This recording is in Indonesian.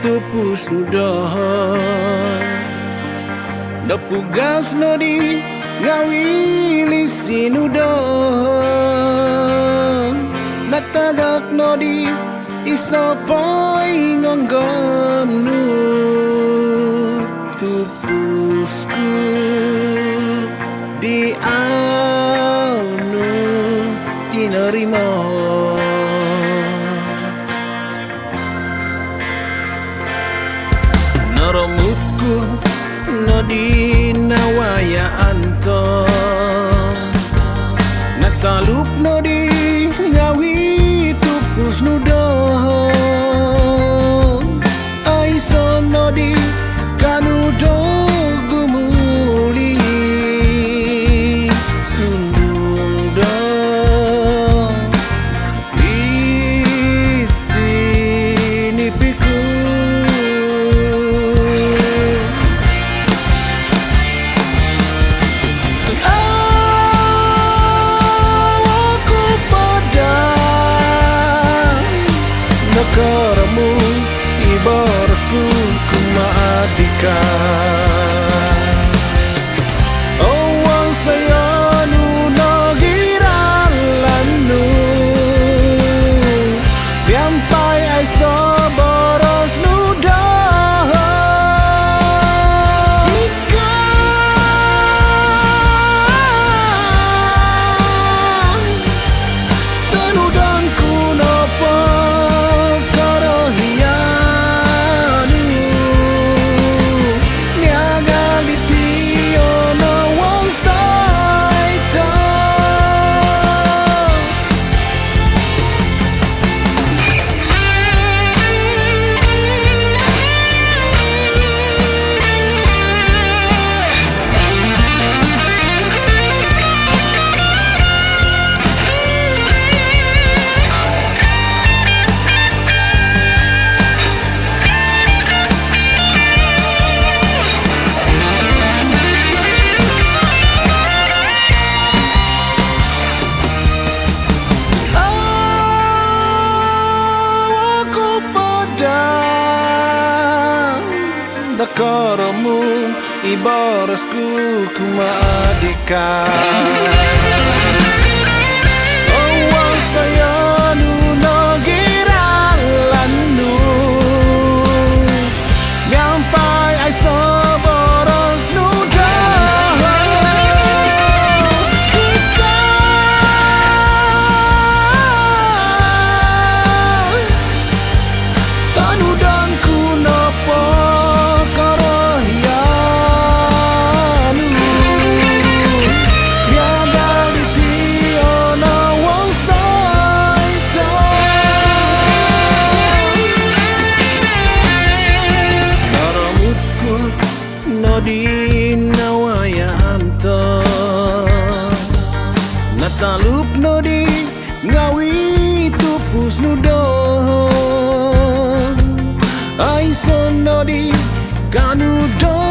tupus nudoh Dapugas nodi ngawili sinudoh Natagak nodi isapay ngangganu Tupusku di anu tinerima Naramutku nodi nawaya anto Natalup nodi ngawi tupus nudoh Aiso nodi kanudo gumuli Sundung do iti nipiku Karamu ibaratku kumadika Awan saya nunagira lanu Biampai aiso boros nudah Tenudan kunapa Karamu ibaratku kumadika Awan saya nunagira lanu Nyampai aiso boros nudah Tanudan kunapa Nodi nawaya anto Natalup nodi ngawi tupus nudoh Aiso nodi kanudo